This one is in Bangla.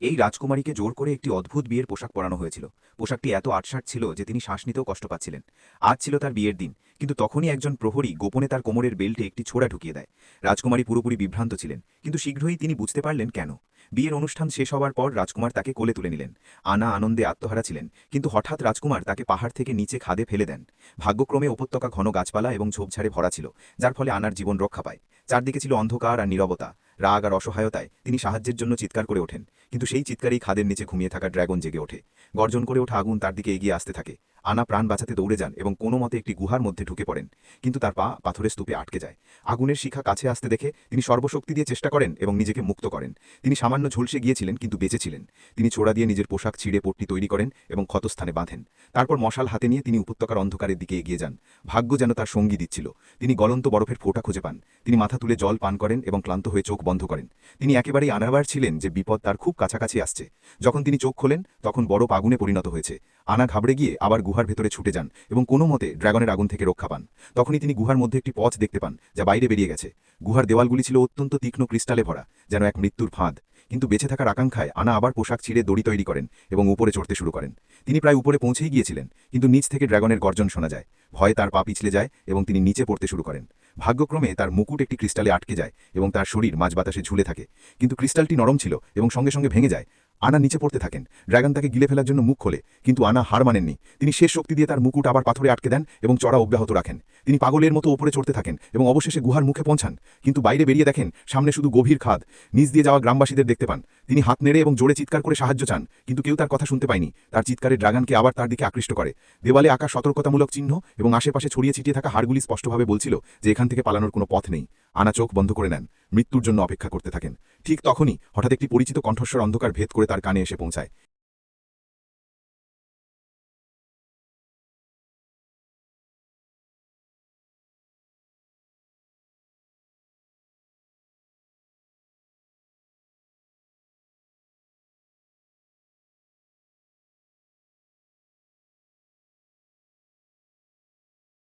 এই রাজকুমারীকে জোর করে একটি অদ্ভুত বিয়ের পোশাক পরানো হয়েছিল। পোশাকটি এত আটসাঁট ছিল যে তিনি শ্বাস নিতেও কষ্ট পাচ্ছিলেন। আজ ছিল তার বিয়ের দিন, কিন্তু তখনই একজন প্রহরী গোপনে তার কোমরের বেল্টে একটি ছোড়া ঢুকিয়ে দেয়। রাজকুমারী পুরোপুরি বিভ্রান্ত ছিলেন, কিন্তু শীঘ্রই তিনি বুঝতে পারলেন কেন। বিয়ের অনুষ্ঠান শেষ হওয়ার পর রাজকুমার তাকে কোলে তুলে নিলেন। আনা আনন্দে আত্মহারা ছিলেন, কিন্তু হঠাৎ রাজকুমার তাকে পাহাড় থেকে নিচে খাদে ফেলে দেন। ভাগ্যক্রমে উপত্যকা ঘন গাছপালা এবং ঝোপঝাড়ে ভরা ছিল, যার ফলে আনার জীবন রক্ষা পায়। চারদিকে ছিল অন্ধকার আর নীরবতা। রাগ আর অসহায়তায় তিনি সাহায্যের জন্য চিৎকার করে ওঠেন, কিন্তু সেই চিৎকারেই খাদের নিচে ঘুমিয়ে থাকা ড্র্যাগন জেগে ওঠে। গর্জন করে ওঠা আগুন তার দিকে এগিয়ে আসতে থাকে। আনা প্রাণ বাঁচাতে দৌড়ে যান এবং কোনো মতে একটি গুহার মধ্যে ঢুকে পড়েন, কিন্তু তার পা পাথরের স্তূপে আটকে যায়। আগুনের শিখা কাছে আসতে দেখে তিনি সর্বশক্তি দিয়ে চেষ্টা করেন এবং নিজেকে মুক্ত করেন। তিনি সামান্য ঝলসে গিয়েছিলেন, কিন্তু বেঁচেছিলেন। তিনি ছোড়া দিয়ে নিজের পোশাক ছিঁড়ে পট্টি তৈরি করেন এবং ক্ষতস্থানে বাঁধেন। তারপর মশাল হাতে নিয়ে তিনি উপত্যকার অন্ধকারের দিকে এগিয়ে যান। ভাগ্য যেন তার সঙ্গী দিচ্ছিল। তিনি গলন্ত বরফের ফোঁটা খুঁজে পান। তিনি মাথা তুলে জল পান করেন এবং ক্লান্ত হয়ে চোখ বন্ধ করেন। তিনি একেবারেই আনাবার ছিলেন যে বিপদ তার খুব কাছাকাছি আসছে। যখন তিনি চোখ খোলেন, তখন বরফ আগুনে পরিণত হয়েছে। আনা ঘাবড়ে গিয়ে আবার গুহার ভেতরে ছুটে যান এবং কোনো মতে ড্র্যাগনের আগুন থেকে রক্ষা পান। তখনই তিনি গুহার মধ্যে একটি পথ দেখতে পান, যা বাইরে বেরিয়ে গেছে। গুহার দেওয়ালগুলি ছিল অত্যন্ত তীক্ষ্ণ ক্রিস্টালে ভরা, যেন এক মৃত্যুর ফাঁদ। কিন্তু বেঁচে থাকার আকাঙ্ক্ষায় আনা আবার পোশাক ছিঁড়ে দড়ি তৈরি করেন এবং উপরে চড়তে শুরু করেন। তিনি প্রায় উপরে পৌঁছেই গিয়েছিলেন, কিন্তু নিচ থেকে ড্র্যাগনের গর্জন শোনা যায়। ভয়ে তার পা পিছলে যায় এবং তিনি নিচে পড়তে শুরু করেন। ভাগ্যক্রমে তার মুকুট একটি ক্রিস্টালে আটকে যায় এবং তার শরীর মাঝ বাতাসে ঝুলে থাকে। কিন্তু ক্রিস্টালটি নরম ছিল এবং সঙ্গে সঙ্গে ভেঙে যায়। আনা নিচে পড়তে থাকেন। ড্র্যাগন তাকে গিলে ফেলার জন্য মুখ খোলে, কিন্তু আনা হার মানেননি। তিনি শেষ শক্তি দিয়ে তার মুকুট আবার পাথরে আটকে দেন এবং চড়া অব্যাহত রাখেন। তিনি পাগলের মতো ওপরে চড়তে থাকেন এবং অবশেষে গুহার মুখে পৌঁছান। কিন্তু বাইরে বেরিয়ে দেখেন সামনে শুধু গভীর খাদ। নিচ দিয়ে যাওয়া গ্রামবাসীদের দেখতে পান। তিনি হাত নেড়ে এবং জোরে চিৎকার করে সাহায্য চান, কিন্তু কেউ তার কথা শুনতে পায়নি। তার চিৎকারে ড্র্যাগনকে আবার তার দিকে আকৃষ্ট করে। দেওয়ালে আঁকা সতর্কতামূলক চিহ্ন এবং আশেপাশে ছড়িয়ে ছিটিয়ে থাকা হাড়গুলি স্পষ্টভাবে বলছিল যে এখান থেকে পালানোর কোনো পথ নেই। আনা চোখ বন্ধ করে নেন, মৃত্যুর জন্য অপেক্ষা করতে থাকেন। ঠিক তখনই হঠাৎ একটি পরিচিত কণ্ঠস্বর অন্ধকার ভেদ করে তার কানে এসে পৌঁছায়।